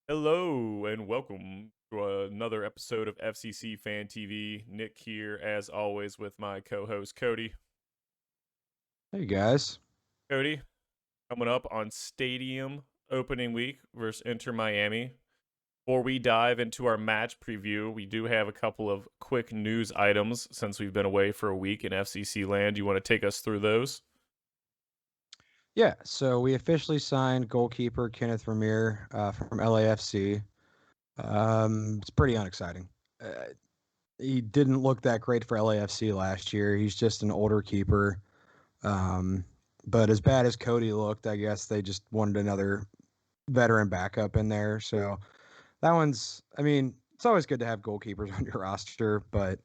Hello and welcome to another episode of FCC Fan TV. Nick here, as always, with my co-host Cody. Hey guys. Cody, coming up on Stadium opening week versus Inter Miami. Before we dive into our match preview, we do have a couple of quick news items since we've been away for a week in FCC land. You want to take us through those? Yeah, so we officially signed goalkeeper Kenneth Vermeer from LAFC. It's pretty unexciting. Uh, he didn't look that great for LAFC last year. He's just an older keeper. Um, but as bad as Cody looked, I guess they just wanted another veteran backup in there. So that one's, I mean, it's always good to have goalkeepers on your roster, but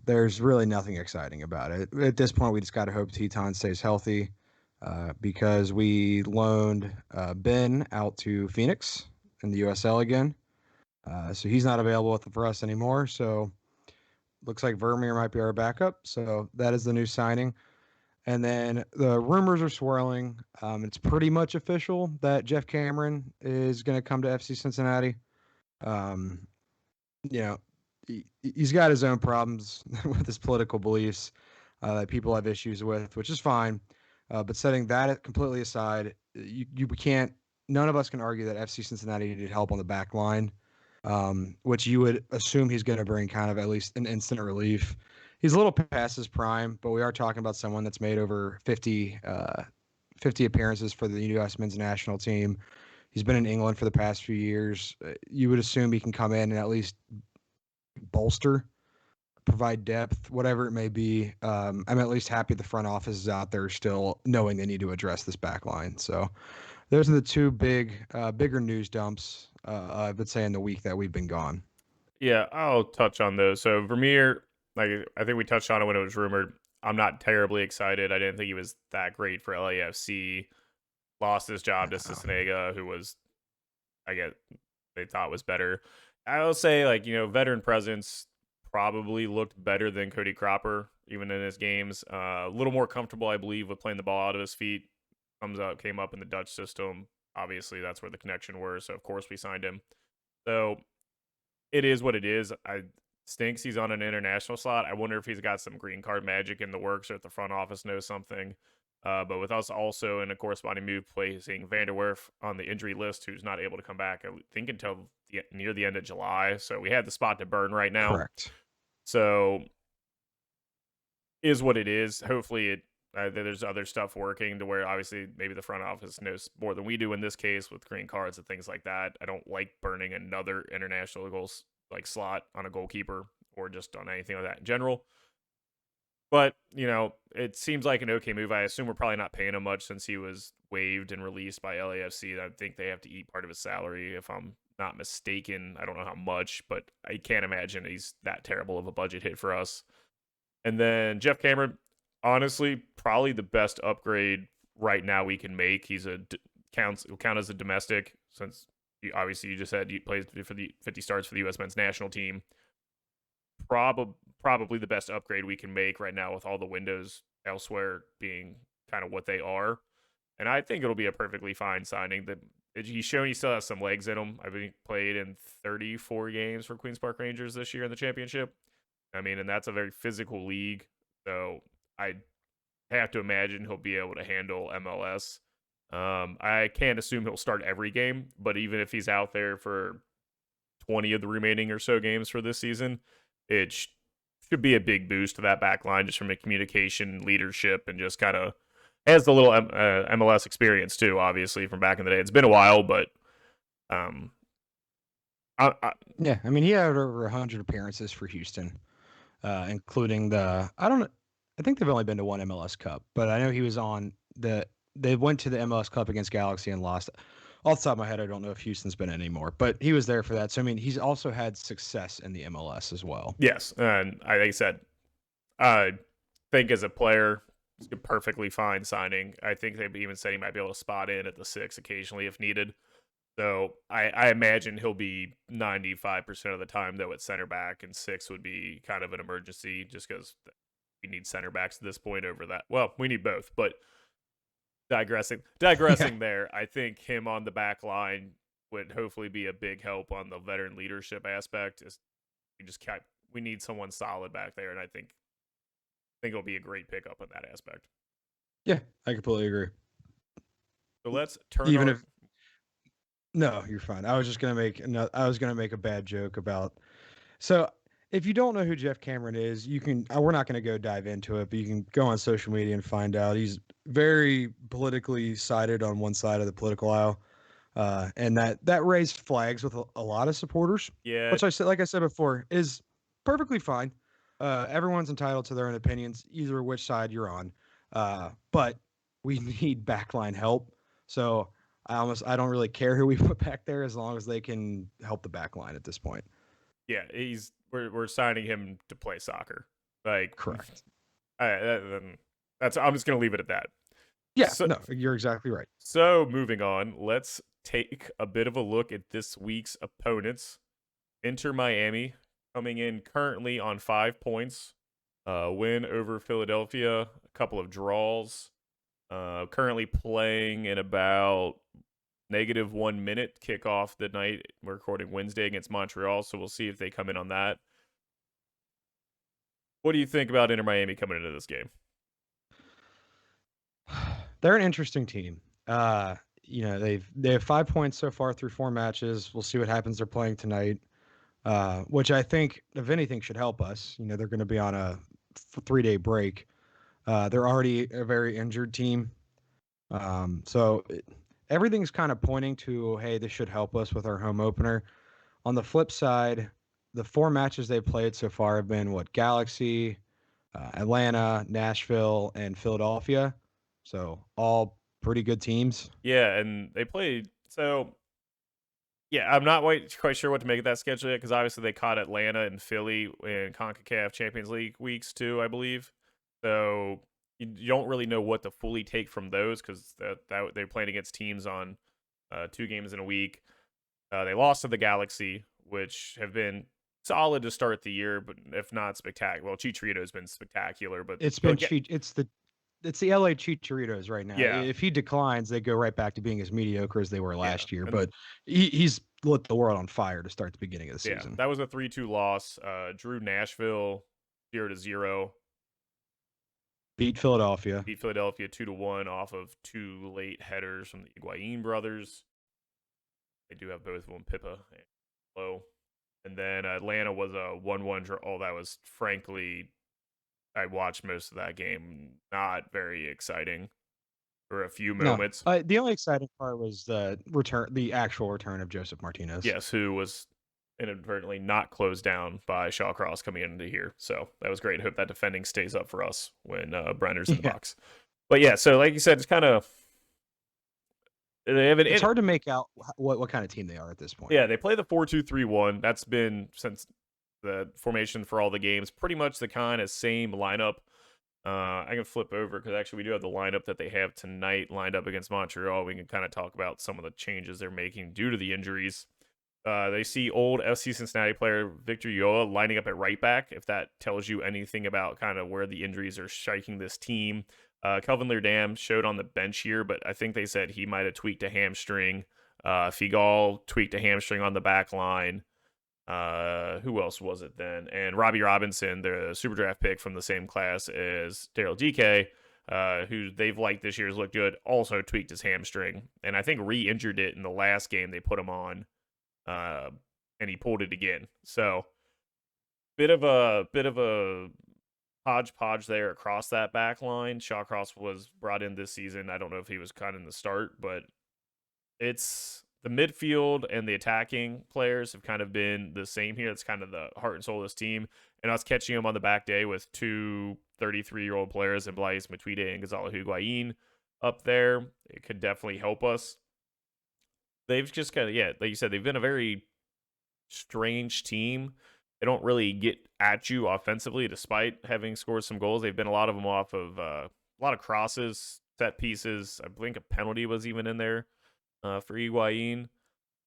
there's really nothing exciting about it. At this point, we just got to hope Teton stays healthy because we loaned Ben out to Phoenix in the USL again. So he's not available for us anymore. So looks like Vermeer might be our backup. So that is the new signing. And then the rumors are swirling. It's pretty much official that Geoff Cameron is going to come to FC Cincinnati. Um, you know, he's got his own problems with his political beliefs that people have issues with, which is fine. But setting that completely aside, you can't. None of us can argue that FC Cincinnati needed help on the back line, which you would assume he's going to bring kind of at least an instant relief. He's a little past his prime, but we are talking about someone that's made over 50 appearances for the U.S. men's national team. He's been in England for the past few years. You would assume he can come in and at least bolster, provide depth, whatever it may be. I'm at least happy the front office is out there still knowing they need to address this back line. So those are the two bigger news dumps, I would say, in the week that we've been gone. Yeah, I'll touch on those. So Vermeer, like I think we touched on it when it was rumored. I'm not terribly excited. I didn't think he was that great for LAFC. Lost his job to No. Cincinnati, who was, I guess, they thought was better. I will say, like, veteran presence probably looked better than Cody Cropper, even in his games. A little more comfortable, I believe, with playing the ball out of his feet. Came up in the Dutch system. Obviously, that's where the connection were. So, of course, we signed him. So, it is what it is. I stinks he's on an international slot. I wonder if he's got some green card magic in the works or if the front office knows something. But with us also in a corresponding move placing Vanderwerf on the injury list, who's not able to come back, I think until near the end of July. So we have the spot to burn right now. Correct. So is what it is. Hopefully there's other stuff working to where obviously maybe the front office knows more than we do in this case with green cards and things like that. I don't like burning another international goals like slot on a goalkeeper or just on anything like that in general. But, it seems like an okay move. I assume we're probably not paying him much since he was waived and released by LAFC. I think they have to eat part of his salary if I'm not mistaken. I don't know how much, but I can't imagine he's that terrible of a budget hit for us. And then Geoff Cameron, honestly, probably the best upgrade right now we can make. He's will count as a domestic since obviously you just said he plays for the 50 starts for the U.S. men's national team. Probably the best upgrade we can make right now with all the windows elsewhere being kind of what they are. And I think it'll be a perfectly fine signing. That he's shown he still has some legs in him. I think he played in 34 games for Queens Park Rangers this year in the championship. I mean, and that's a very physical league. So I have to imagine he'll be able to handle MLS. I can't assume he'll start every game, but even if he's out there for 20 of the remaining or so games for this season, it should be a big boost to that back line just from a communication, leadership, and just kind of has the little MLS experience too, obviously, from back in the day. It's been a while, but um, Yeah, I mean, he had over 100 appearances for Houston, including I don't know. I think they've only been to one MLS Cup, but I know he was on they went to the MLS Cup against Galaxy and lost. Off the top of my head, I don't know if Houston's been anymore, but he was there for that. So I mean, he's also had success in the MLS as well. yes, and like I said, I think as a player, it's a perfectly fine signing. I think they even said he might be able to spot in at the six occasionally if needed. So I imagine he'll be 95% of the time, though, at center back, and six would be kind of an emergency just because we need center backs at this point over that. Well, we need both, but digressing Yeah. there, I think him on the back line would hopefully be a big help on the veteran leadership aspect. Is we need someone solid back there, and I think it'll be a great pickup in that aspect. Yeah, I completely agree. So let's turn Even our if no, you're fine. I was just gonna make I was gonna make a bad joke about. So if you don't know who Jeff Cameron is, you can. We're not gonna go dive into it, but you can go on social media and find out. He's very politically sided on one side of the political aisle, and that raised flags with a lot of supporters, yeah which I said, like I said before, is perfectly fine. Everyone's entitled to their own opinions, either which side you're on. But we need backline help. So I don't really care who we put back there as long as they can help the backline at this point. yeah we're signing him to play soccer. Like Correct. that's I'm just gonna leave it at that. Yeah, So no, you're exactly right. so moving on, let's take a bit of a look at this week's opponents. Inter Miami coming in currently on 5 points. Win over Philadelphia, a couple of draws. Currently playing in about -1 minute kickoff the night we're recording Wednesday against Montreal. So we'll see if they come in on that. What do you think about Inter Miami coming into this game? They're an interesting team. They have 5 points so far through 4 matches. We'll see what happens. They're playing tonight, which I think, if anything, should help us. They're going to be on a 3-day break. They're already a very injured team, everything's kind of pointing to, hey, this should help us with our home opener. On the flip side, the 4 matches they've played so far have been Galaxy, Atlanta, Nashville, and Philadelphia. So all pretty good teams. Yeah, and they played. So yeah, I'm not quite sure what to make of that schedule yet because obviously they caught Atlanta and Philly in CONCACAF Champions League weeks too, I believe. So you don't really know what to fully take from those because they're playing against teams on 2 games in a week. They lost to the Galaxy, which have been solid to start the year, but if not spectacular. Well, Chicharito's been spectacular, but It's you'll been get it's the LA Chicharritos right now. yeah, If he declines, they go right back to being as mediocre as they were yeah, last year. and But he's lit the world on fire to start the beginning of the yeah, season. that was a 3-2 loss. Drew Nashville 0-0. Beat Philadelphia. Beat Philadelphia 2-1 off of 2 late headers from the Higuain brothers. They do have both of them, Pippa and Lowe. And then Atlanta was a 1-1 draw. Oh, that was frankly, I watched most of that game. Not very exciting for a few No, moments. the only exciting part was the actual return of Joseph Martinez. Yes, who was inadvertently not closed down by Shawcross coming into here. So that was great. Hope that defending stays up for us when Brenner's in the Yeah, box. But yeah, so like you said, it's kind of they have it's hard to make out what kind of team they are at this point. yeah, they play the 4-2-3-1. That's been since the formation for all the games. Pretty much the kind of same lineup. I can flip over because actually we do have the lineup that they have tonight lined up against Montreal. We can kind of talk about some of the changes they're making due to the injuries. They see old FC Cincinnati player Victor Yoa lining up at right back, if that tells you anything about kind of where the injuries are striking this team. Kelvin Leerdam showed on the bench here, but I think they said he might have tweaked a hamstring. Figal tweaked a hamstring on the back line. Who else was it then? And Robbie Robinson, the super draft pick from the same class as Daryl DK, who they've liked this year, has looked good, also tweaked his hamstring. And I think re-injured it in the last game they put him on. And he pulled it again. So bit of a hodgepodge there across that back line. Shawcross was brought in this season. I don't know if he was kind of in the start, but it's the midfield and the attacking players have kind of been the same here. It's kind of the heart and soul of this team. And us catching them on the back day with 2 33-year-old players in Blaise Matuidi and Gonzalo Higuain up there, it could definitely help us. They've just kind of, yeah, like you said, they've been a very strange team. They don't really get at you offensively despite having scored some goals. They've been a lot of them off of a lot of crosses, set pieces. I think a penalty was even in there for Higuain.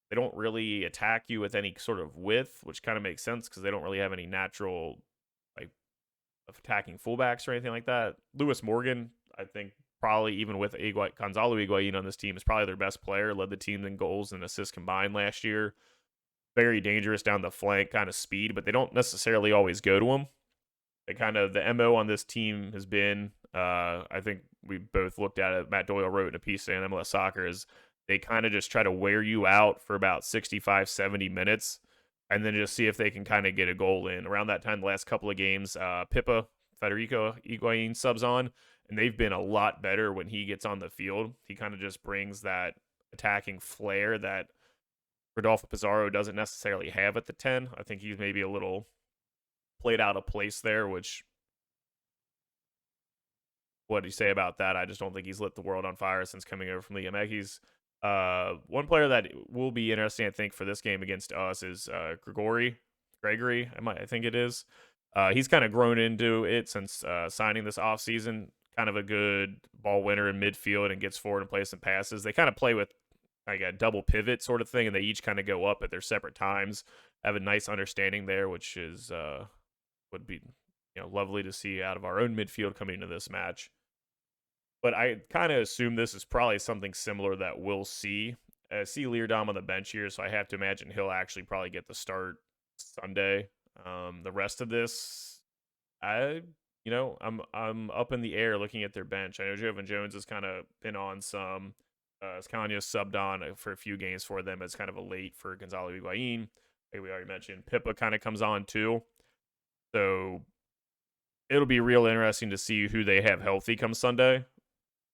They don't really attack you with any sort of width, which kind of makes sense because they don't really have any natural like attacking fullbacks or anything like that. Lewis Morgan, I think, probably even with Gonzalo Higuain on this team, is probably their best player. Led the team in goals and assists combined last year. Very dangerous down the flank, kind of speed, but they don't necessarily always go to him. They kind of the MO on this team has been, I think we both looked at it. Matt Doyle wrote in a piece in MLS Soccer is they kind of just try to wear you out for about 65, 70 minutes and then just see if they can kind of get a goal in. Around that time, the last couple of games, Federico Higuain subs on, and they've been a lot better when he gets on the field. He kind of just brings that attacking flair that Rodolfo Pizarro doesn't necessarily have at the 10. I think he's maybe a little played out of place there, which what do you say about that? I just don't think he's lit the world on fire since coming over from Liga MX. One player that will be interesting, I think, for this game against us is Gregory, I think it is. He's kind of grown into it since signing this offseason. Kind of a good ball winner in midfield and gets forward and plays some passes. They kind of play with like a double pivot sort of thing, and they each kind of go up at their separate times. Have a nice understanding there, which is would be lovely to see out of our own midfield coming into this match. But I kind of assume this is probably something similar that we'll see. See Leerdam on the bench here, so I have to imagine he'll actually probably get the start Sunday. The rest of this, I'm up in the air looking at their bench. I know Jovan Jones has kind of been on some. Scania subbed on for a few games for them as kind of a late for Gonzalo Higuain. Like we already mentioned, Pippa kind of comes on too. So it'll be real interesting to see who they have healthy come Sunday.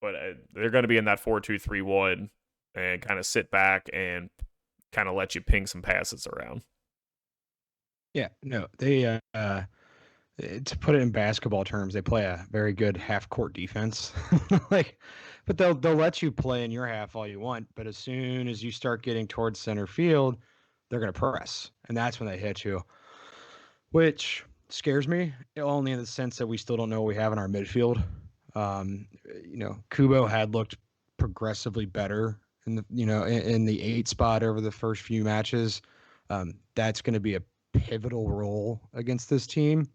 But they're going to be in that 4-2-3-1 and kind of sit back and kind of let you ping some passes around. Yeah, no, they to put it in basketball terms, they play a very good half court defense. But they'll let you play in your half all you want, but as soon as you start getting towards center field, they're going to press, and that's when they hit you, which scares me only in the sense that we still don't know what we have in our midfield. Kubo had looked progressively better in the 8 spot over the first few matches. That's going to be a pivotal role against this team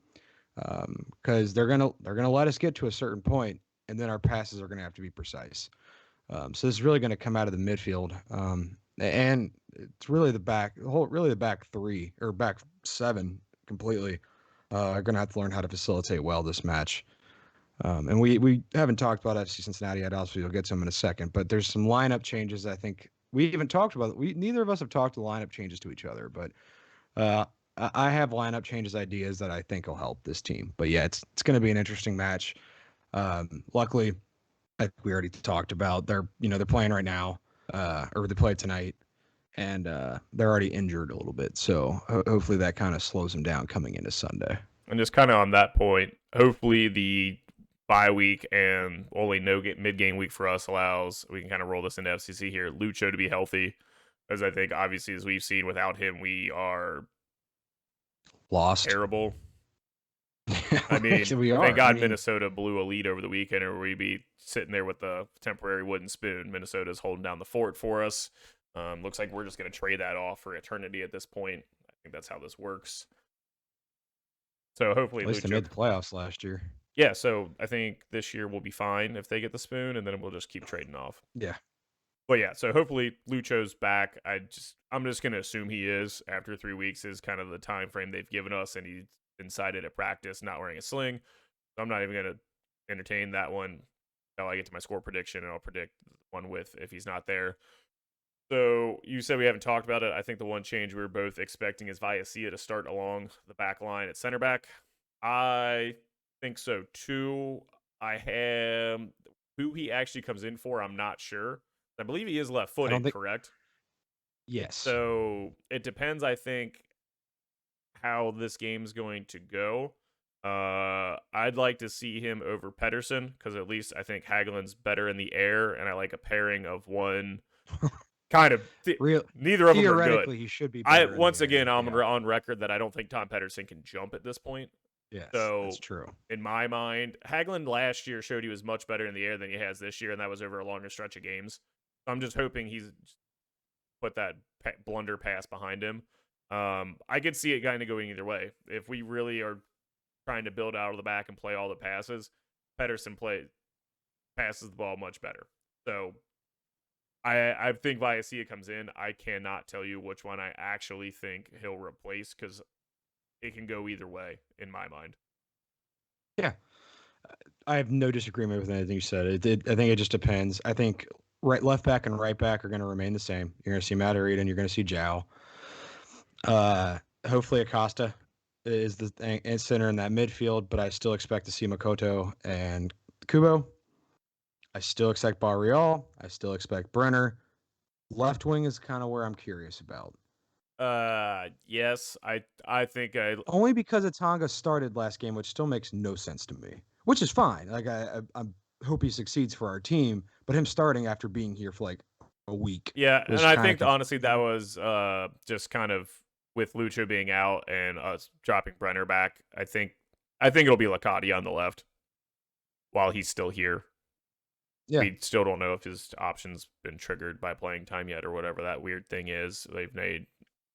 because they're gonna let us get to a certain point, and then our passes are going to have to be precise. So this is really going to come out of the midfield, and it's really the back three or back 7 completely are going to have to learn how to facilitate well this match. And we haven't talked about FC Cincinnati yet. Obviously, we'll get to them in a second. But there's some lineup changes. I think we haven't talked about. Neither of us have talked the lineup changes to each other. But I have lineup changes ideas that I think will help this team. But yeah, it's going to be an interesting match. Luckily, I think we already talked about they're playing right now, or they play tonight, and they're already injured a little bit. So hopefully that kind of slows them down coming into Sunday. And just kind of on that point, hopefully the bye week and only no mid-game week for us allows we can kind of roll this into FCC here. Lucho to be healthy, as I think obviously as we've seen without him we are lost, terrible. I mean, thank God Minnesota blew a lead over the weekend, or we'd be sitting there with the temporary wooden spoon. Minnesota's holding down the fort for us. Looks like we're just going to trade that off for eternity at this point. I think that's how this works. So hopefully, at least they made the playoffs last year. Yeah, so I think this year we'll be fine if they get the spoon, and then we'll just keep trading off. Yeah. But yeah, so hopefully Lucho's back. I'm just gonna assume he is after 3 weeks is kind of the time frame they've given us, and he's been cited at practice not wearing a sling. So I'm not even gonna entertain that one until I get to my score prediction, and I'll predict one with if he's not there. So you said we haven't talked about it. I think the one change we were both expecting is Vallecilla to start along the back line at center back. I think so too. I have who he actually comes in for. I'm not sure. I believe he is left-footed, correct? Yes. So it depends, I think, how this game's going to go. I'd like to see him over Pedersen because at least I think Hagelin's better in the air, and I like a pairing of one kind of neither of them are good. Theoretically, he should be better. Once again, I'm on record that I don't think Tom Pedersen can jump at this point. Yes, so that's true. In my mind, Hagelin last year showed he was much better in the air than he has this year, and that was over a longer stretch of games. I'm just hoping he's put that blunder pass behind him. I could see it kind of going either way. If we really are trying to build out of the back and play all the passes, Pedersen passes the ball much better. So I think Viacia comes in. I cannot tell you which one I actually think he'll replace because it can go either way in my mind. Yeah, I have no disagreement with anything you said. I think it just depends. I think left back and right back are going to remain the same. You're going to see Matt Arita and you're going to see Jao. Uh, Hopefully Acosta is the center in that midfield, but I still expect to see Makoto and Kubo. I still expect Barreal. I still expect Brenner. Left wing is kind of where I'm curious about. Yes, I think I Only because Atanga started last game, which still makes no sense to me. Which is fine. Like I hope he succeeds for our team, but him starting after being here for like a week yeah, and was I kind think of honestly that confusing. was just kind of with Lucho being out and us dropping Brenner back. I think it'll be Lacati on the left while he's still here. Yeah, We still don't know if his option's been triggered by playing time yet or whatever that weird thing is. They've made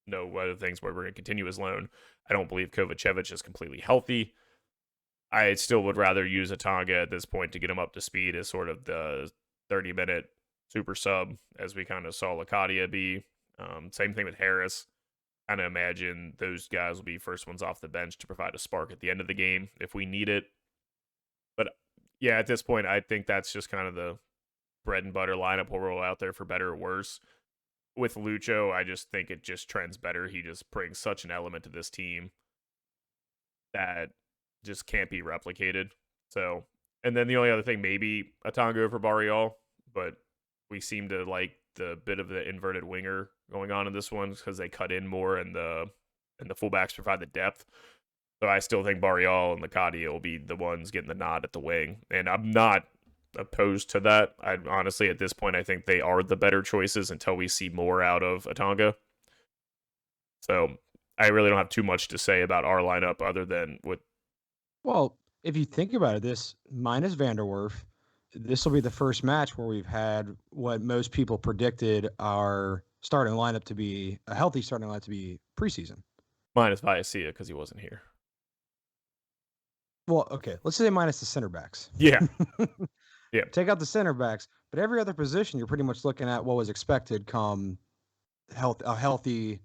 no other things where we're going to continue his loan. I don't believe Kovacevic is completely healthy. I still would rather use Atanga at this point to get him up to speed as sort of the 30-minute super sub, as we kind of saw Lacadia be. Same thing with Harris. Kind of imagine those guys will be first ones off the bench to provide a spark at the end of the game if we need it. But yeah, at this point, I think that's just kind of the bread and butter lineup we'll roll out there for better or worse. With Lucho, I just think it just trends better. He just brings such an element to this team that just can't be replicated. So, and then the only other thing, maybe a Tongo for Barrial, but we seem to like the bit of the inverted winger going on in this one because they cut in more and the fullbacks provide the depth. So I still think Barrial and Lacadia will be the ones getting the nod at the wing, and I'm not opposed to that. I honestly, at this point, I think they are the better choices until we see more out of Atanga. So I really don't have too much to say about our lineup other than what. well, if you think about it, this minus Vanderwerf, this will be the first match where we've had what most people predicted our starting lineup to be a healthy starting lineup to be preseason. Minus Viacia because he wasn't here. Well, okay, let's say minus the center backs. Yeah, yeah. Take out the center backs, but every other position you're pretty much looking at what was expected come a healthy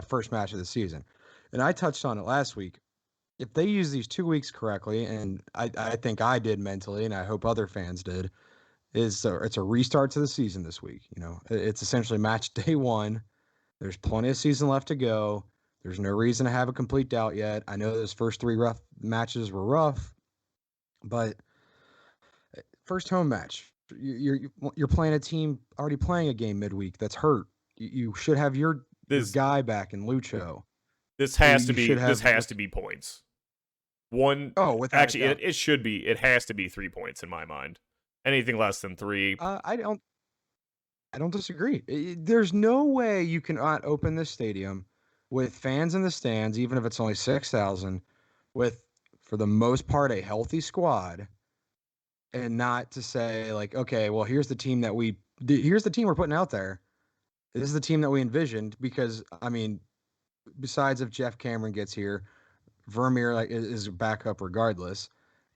first match of the season. And I touched on it last week. If they use these 2 weeks correctly, and I think I did mentally, and I hope other fans did, it's a restart to the season this week. You know, it's essentially match day one. There's plenty of season left to go. There's no reason to have a complete doubt yet. I know those first three rough matches were rough, but first home match, you're playing a team already playing a game midweek that's hurt. You should have your This guy back in Lucho. this has to You be should this have has to be points. One without a actually, doubt. it should be. It has to be 3 points in my mind. Anything less than three, I don't disagree. There's no way you can not open this stadium with fans in the stands, even if it's only 6,000, with for the most part a healthy squad, and not to say like, okay, well here's the team we're putting out there. This is the team that we envisioned because I mean, besides if Geoff Cameron gets here, Vermeer like is backup regardless,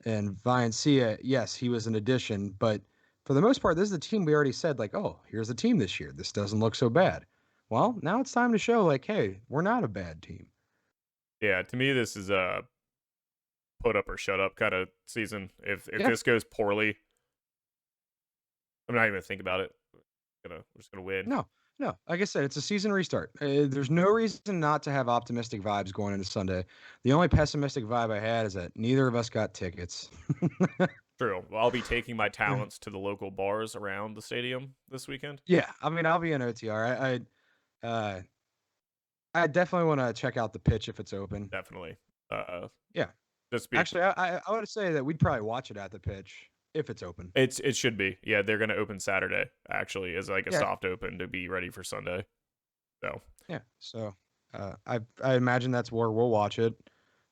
and Valencia, yes, he was an addition, but for the most part, this is the team we already said like, oh, here's the team this year. This doesn't look so bad. Well, now it's time to show like, hey, we're not a bad team. yeah. To me, this is a put up or shut up kind of season. If Yeah, this goes poorly, I'm not even gonna think about it. We're just gonna win. no, no. Like I said, it's a season restart. There's no reason not to have optimistic vibes going into Sunday. The only pessimistic vibe I had is that neither of us got tickets. True. Well, I'll be taking my talents to the local bars around the stadium this weekend. Yeah, I mean, I'll be in OTR. Uh, I definitely want to check out the pitch if it's open. Definitely. Uh, Yeah, just be. actually, I would say that we'd probably watch it at the pitch if it's open. It should be. Yeah, they're gonna open Saturday actually as like a Yeah, soft open to be ready for Sunday. So yeah. So I imagine that's where we'll watch it.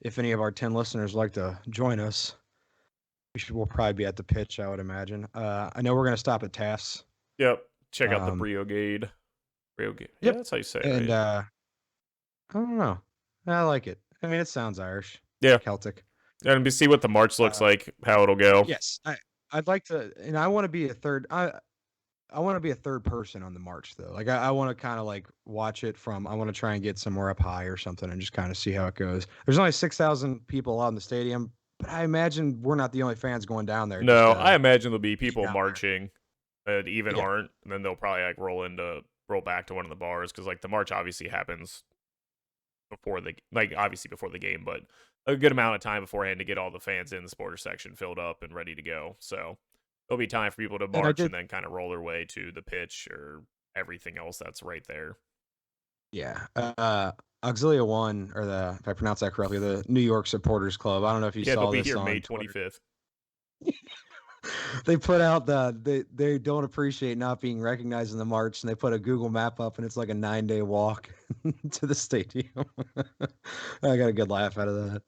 If any of our 10 listeners like to join us, we'll probably be at the pitch. I would imagine. I know we're gonna stop at Taft's. yep. Check out the Um, Briogade. Briogade. Yeah, yep. that's how you say it, And right? I don't know. I like it. I mean, it sounds Irish, Yeah. Celtic. And see what the March looks Uh, like, how it'll go. yes. I'd like to, and I want to be a third. I want to be a third person on the march though. Like I want to kind of like watch it from. I want to try and get somewhere up high or something and just kind of see how it goes. There's only 6,000 people out in the stadium, but I imagine we're not the only fans going down there just No, I to imagine there'll be be people down there. marching that even Yeah, aren't, and then they'll probably like roll back to one of the bars because like the march obviously happens before the like obviously before the game, but a good amount of time beforehand to get all the fans in the supporter section filled up and ready to go. So there'll be time for people to and I march did. and then kind of roll their way to the pitch or everything else that's right there. Yeah, Auxilia One, or the if I pronounce that correctly, the New York Supporters Club. I don't know if you Yeah, they'll saw be this here May on Twitter. 25th. They put out they don't appreciate not being recognized in the march, and they put a Google map up, and it's like a 9-day walk to the stadium. I got a good laugh out of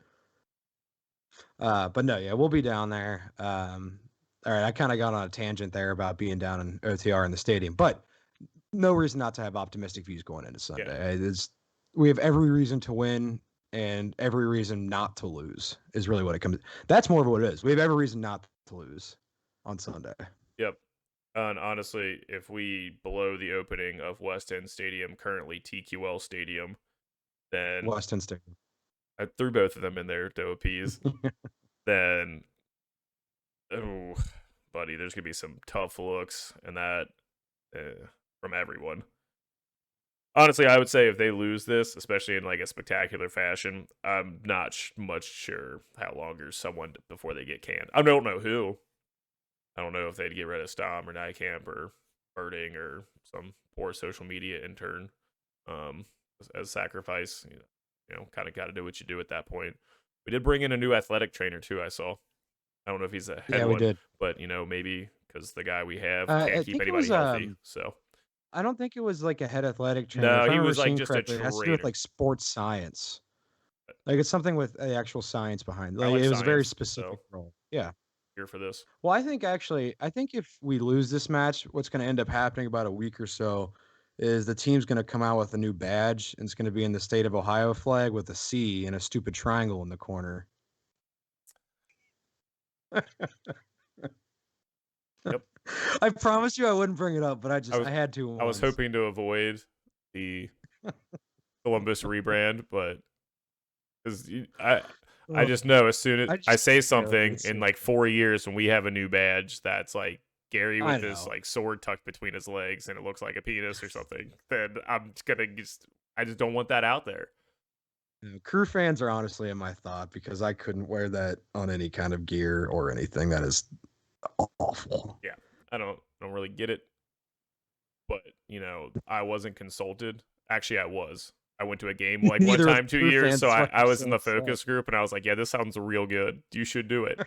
that. But no, yeah, we'll be down there. All right, I kind of got on a tangent there about being down in OTR in the stadium, but no reason not to have optimistic views going into Yeah. Sunday. We have every reason to win and every reason not to lose is really what it comes. That's more of what it is. We have every reason not to lose on Sunday. Yep. And honestly, if we blow the opening of West End Stadium, currently TQL Stadium, then West End Stadium. I threw both of them in there to appease. Then, oh, buddy, there's gonna be some tough looks and that from everyone. Honestly, I would say if they lose this, especially in like a spectacular fashion, I'm not much sure how long there's someone before they get canned. I don't know who. I don't know if they'd get rid of Stom or Nykamp or Birding or some poor social media intern um, as sacrifice. Kind of got to do what you do at that point. We did bring in a new athletic trainer too. I saw. I don't know if he's a head Yeah, we one, did. but maybe because the guy we have can't I keep think it anybody was healthy. So I don't think it was like a head athletic trainer. no, If I he remember was like seeing just a correctly, it has to do with trainer. like sports science. Like it's something with the actual science behind. I Like like it was a very science, specific so role. Yeah. here for this. Well, I think if we lose this match, what's going to end up happening about a week or so is the team's going to come out with a new badge, and it's going to be in the state of Ohio flag with a C and a stupid triangle in the corner. Yep. I promised you I wouldn't bring it up, but I I was had to I was once. hoping to avoid the Columbus rebrand, but because I Ugh, just know as soon as I I just say barely something get in sick. like 4 years when we have a new badge that's like Gary I with his know. like sword tucked between his legs and it looks like a penis or something, then I'm just gonna I just don't want that out there. Crew fans are honestly in my thought because I couldn't wear that on any kind of gear or anything. That is awful. Yeah, I don't really get it, but I wasn't consulted. Actually, I was. I went to a game like one Neither of time the 2 years, fans. so That's I, why I I'm was in so the upset. focus group and I was like, yeah, this sounds real good. You should do it.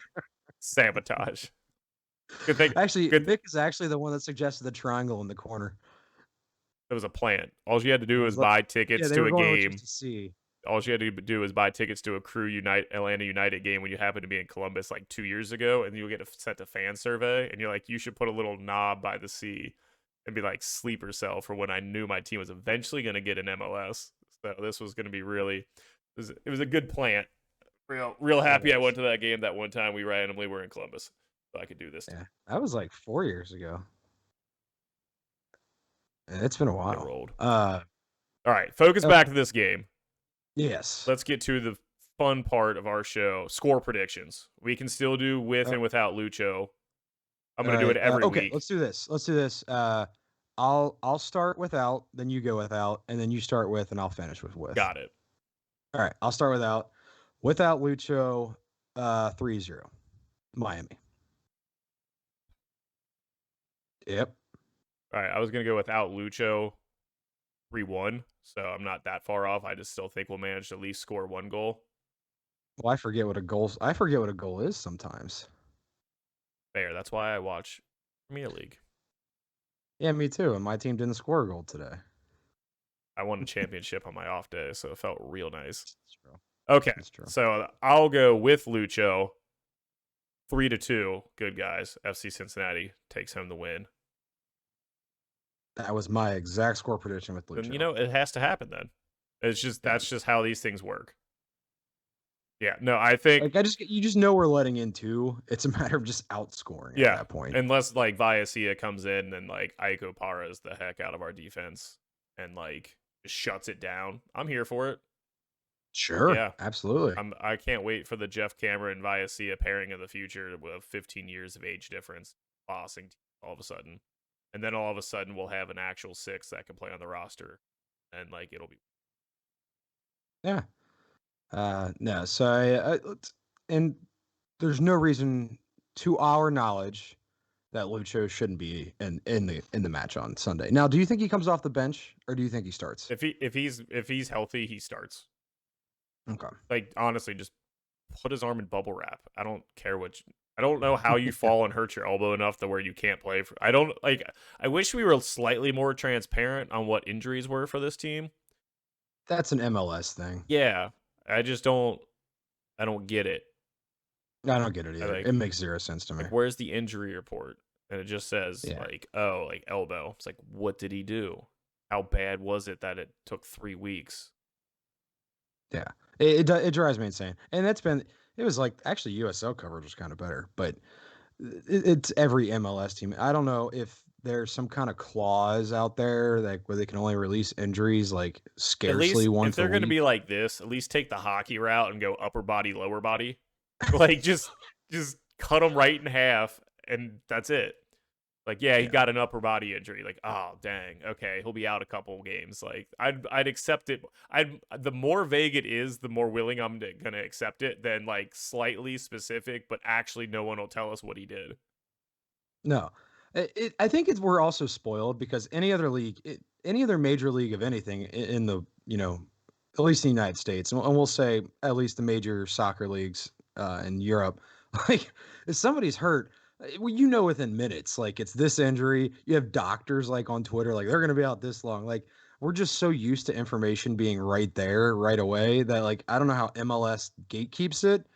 Sabotage. Good thing. Actually, Good. Vic is actually the one that suggested the triangle in the corner. It was a plant. All you had to It do was was like, buy yeah, tickets they to were a going with just game. a C. All you had to do was buy tickets to a Crew Atlanta United game when you happened to be in Columbus like 2 years ago, and you'll get sent a fan survey, and you're like, you should put a little knob by the sea and be like sleeper cell for when I knew my team was eventually going to get an MLS. So this was going to be really, it was a good plant. Real It happy I went was. to that game that one time we randomly were in Columbus, so I could do this. Yeah, that was like 4 years ago. It's been a Get while. rolled. All right, focus back Okay. to this game. Yes. Let's get to the fun part of our show, score predictions. We can still do with Uh, and without Lucho. I'm all going to do it right. every Okay. week. Let's do this. Let's do this. I'll start without, then you go without, and then you start with, and I'll finish with. Got it. All right. I'll start without. Without Lucho, 3-0. Miami. Yep. All right, I was going to go without Lucho 3-1, so I'm not that far off. I just still think we'll manage to at least score one goal. Well, I forget what a goal is sometimes. Fair. That's why I watch Premier League. Yeah, me too. And my team didn't score a goal today. I won a championship on my off day, so it felt real nice. That's true. Okay, That's true. so I'll go with Lucho 3-2. Good guys. FC Cincinnati takes home the win. That was my exact score prediction with Then Lucho. it has to happen. Then it's just Yeah. that's just how these things work. Yeah, no, I think Like you just know we're letting in two. It's a matter of just outscoring at yeah, that point. unless like Viacia comes in and like Aiko Paras the heck out of our defense and like just shuts it down. I'm here for it. Sure, Yeah, absolutely. I can't wait for the Geoff Cameron Viacia pairing of the future with 15 years of age difference, bossing all of a sudden, and then all of a sudden we'll have an actual six that can play on the roster, and like it'll be Yeah. No. So and there's no reason, to our knowledge, that Lucho shouldn't be in the match on Sunday. Now, do you think he comes off the bench or do you think he starts? if he's healthy, he starts. Okay. Like honestly, just put his arm in bubble wrap. I don't care I don't know how you fall and hurt your elbow enough to where you can't play. I don't like. I wish we were slightly more transparent on what injuries were for this team. That's an MLS thing. Yeah, I just don't. I don't get it. I don't get it I either. It makes zero sense to me. where's the injury report? And it just says Yeah. like, oh, like elbow. It's like, what did he do? How bad was it that it took 3 weeks? Yeah. It drives me insane. And it was like actually USL coverage was kind of better, but it's every MLS team. I don't know if there's some kind of clause out there like where they can only release injuries like At scarcely least if once a they're going to week. be like this, at least take the hockey route and go upper body, lower body. Like just cut him right in half, and that's it. Like, yeah, he Yeah. got an upper body injury. Like, oh dang, okay, he'll be out a couple games. Like, I'd accept it. The more vague it is, the more willing I'm gonna accept it than like slightly specific, but actually no one will tell us what he did. No, I think we're also spoiled because any other major league of anything in the at least in the United States, and we'll say at least the major soccer leagues in Europe, like if somebody's hurt, well, within minutes, like it's this injury. You have doctors like on Twitter, like they're going to be out this long. Like we're just so used to information being right there, right away that like I don't know how MLS gatekeeps it,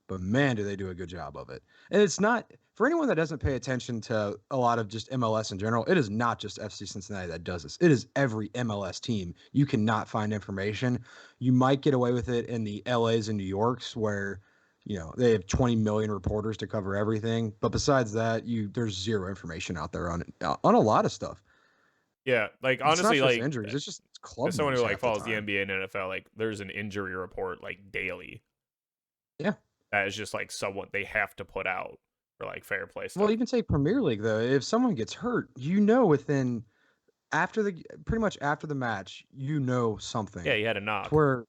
but man, do they do a good job of it. And it's not for anyone that doesn't pay attention to a lot of just MLS in general, it is not just FC Cincinnati that does this. It is every MLS team. You cannot find information. You might get away with it in the LAs and New Yorks where, they have 20 million reporters to cover everything. But besides that, there's zero information out there on a lot of stuff. Yeah, like It's not honestly, just like injuries, it's just as club someone who news like half the follows the time. NBA and NFL, like there's an injury report like daily Yeah. that is just like someone they have to put out for like fair play Well, stuff. even say Premier League though, if someone gets hurt, within after the pretty much after the match, Yeah, something he had a to knock. where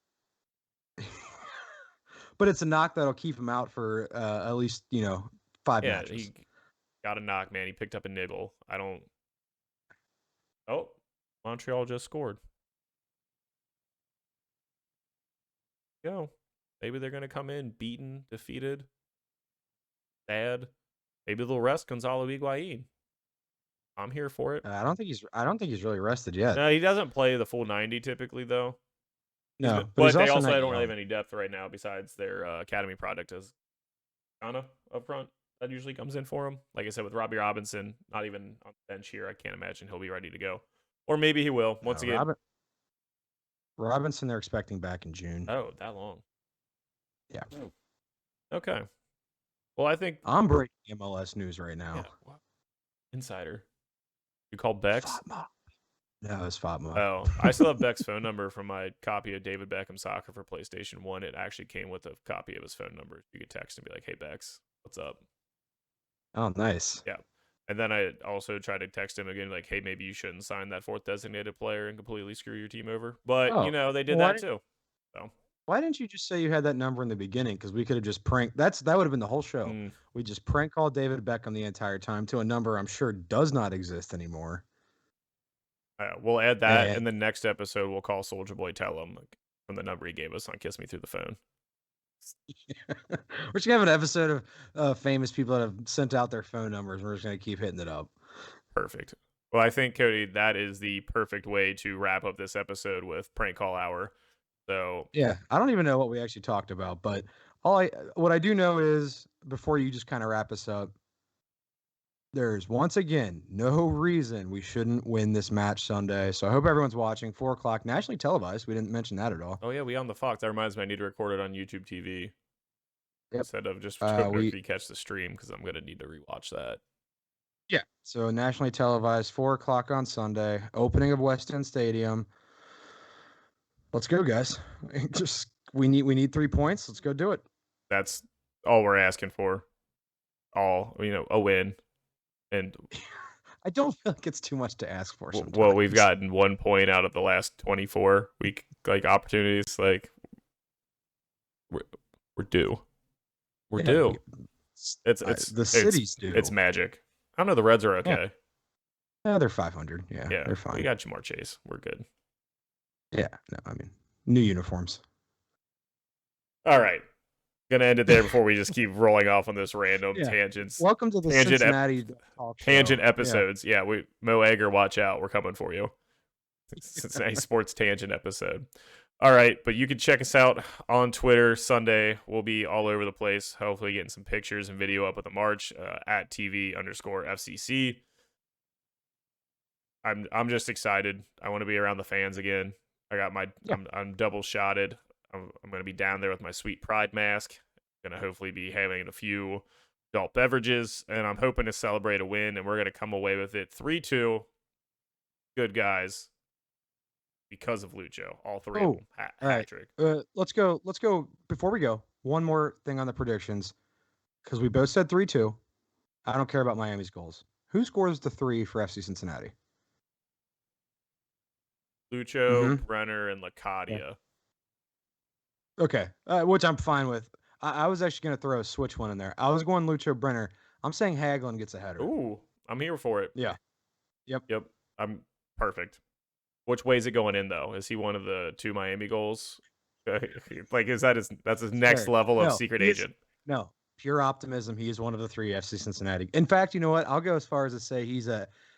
but it's a knock that'll keep him out for at least, 5 Yeah, matches. he got a knock, man. He picked up a niggle. I don't. Oh, Montreal just scored. Go. Maybe they're gonna come in beaten, defeated, sad. Maybe they'll rest Gonzalo Higuain. I'm here for it. I don't think he's really rested yet. No, he doesn't play the full 90 typically though. No, but he's But they also also not don't really have young. any depth right now besides their academy product as Ghana up front. That usually comes in for him. Like I said, with Robbie Robinson, not even on the bench here, I can't imagine he'll be ready to go. Or maybe he will. Once again, Robinson they're expecting back in June. oh, that long. Yeah. Okay. Well, I think I'm breaking MLS news right yeah. now. Insider. You called Bex? Fatma. No, it's Fatma. Oh, I still have Beck's phone number from my copy of David Beckham Soccer for PlayStation 1. It actually came with a copy of his phone number. You could text and be like, hey, Bex, what's up? Oh, nice. Yeah. And then I also tried to text him again, like, hey, maybe you shouldn't sign that fourth designated player and completely screw your team over. But, Oh, they did well, that too. So, why didn't you just say you had that number in the beginning? Because we could have just pranked. That would have been the whole show. mm, We just prank called David Beckham the entire time to a number I'm sure does not exist anymore. we'll add that. And And the next episode, we'll call Soldier Boy, tell him like, from the number he gave us on Kiss Me Through the Phone. we're just gonna have an episode of famous people that have sent out their phone numbers. And we're just gonna keep hitting it up. Perfect. Well, I think, Cody, that is the perfect way to wrap up this episode with Prank Call Hour. So, Yeah, I don't even know what we actually talked about, but what I do know is before you just kind of wrap us up, there's once again no reason we shouldn't win this match Sunday. So I hope everyone's watching. 4 o'clock, nationally televised. We didn't mention that at all. oh, yeah, we on the Fox. That reminds me, I need to record it on YouTube TV. instead of just hoping We to catch the stream because I'm gonna need to rewatch that. Yeah. So nationally televised, 4 o'clock on Sunday, opening of West End Stadium. Let's go, guys. Just we need 3 points. Let's go do it. That's all we're asking for. A win. And I don't feel like it's too much to ask for well, we've sometimes. gotten 1 point out of the last 24 week opportunities. Like we're due. We're Yeah, due. It's the city's due. It's magic. I don't know. The Reds are okay. Yeah, they're 500. Yeah, Yeah, they're fine. We got Jamar Chase. We're good. Yeah, no, I mean, new uniforms. All right. Gonna end it there before we just keep rolling off on this random tangents. Welcome to the Cincinnati talk show. Tangent episodes. Yeah, Mo Egger, watch out. We're coming for you. Cincinnati Sports Tangent episode. All right, but you can check us out on Twitter Sunday. We'll be all over the place. Hopefully, getting some pictures and video up of the march at TV_FCC. I'm just excited. I want to be around the fans again. I got my I'm double shotted. I'm going to be down there with my sweet Pride mask. Going to hopefully be having a few adult beverages, and I'm hoping to celebrate a win, and we're going to come away with it 3-2. Good guys, because of Lucho. All three of them. Hat trick. Let's go. Before we go, one more thing on the predictions, because we both said 3-2. I don't care about Miami's goals. Who scores the 3 for FC Cincinnati? Lucho, Brenner, and Lacadia. Yeah. Okay, which I'm fine with. I was actually going to throw a switch one in there. I was going Lucho Brenner. I'm saying Hagelin gets a header. Ooh, I'm here for it. Yeah. Yep. I'm perfect. Which way is it going in, though? Is he one of the 2 Miami goals? Like, that's his next level of secret agent? No, pure optimism. He is one of the 3 FC Cincinnati. In fact, you know what? I'll go as far as to say he's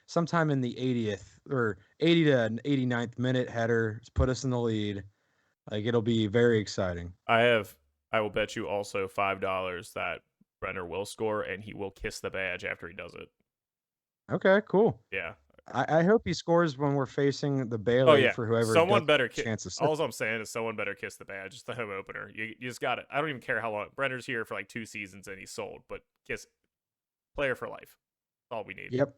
sometime in the 80th or 80 to 89th minute header. Put us in the lead. Like, it'll be very exciting. I will bet you also $5 that Brenner will score, and he will kiss the badge after he does it. Okay, cool. Yeah. I hope he scores when we're facing the Bailey for whoever. Someone better kiss. All I'm saying is someone better kiss the badge. It's the home opener. You just got it. I don't even care how long. Brenner's here for like 2 seasons and he's sold, but kiss player for life. That's all we need. Yep.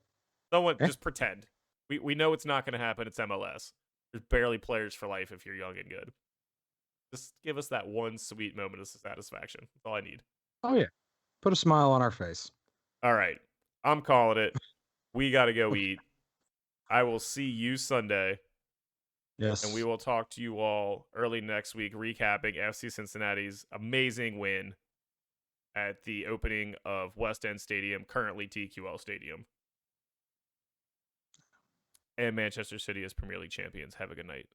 Someone just pretend. We know it's not going to happen. It's MLS. There's barely players for life if you're young and good. Just give us that one sweet moment of satisfaction. That's all I need. Oh, yeah. Put a smile on our face. All right. I'm calling it. We got to go eat. I will see you Sunday. Yes. And we will talk to you all early next week, recapping FC Cincinnati's amazing win at the opening of West End Stadium, currently TQL Stadium. And Manchester City as Premier League champions. Have a good night.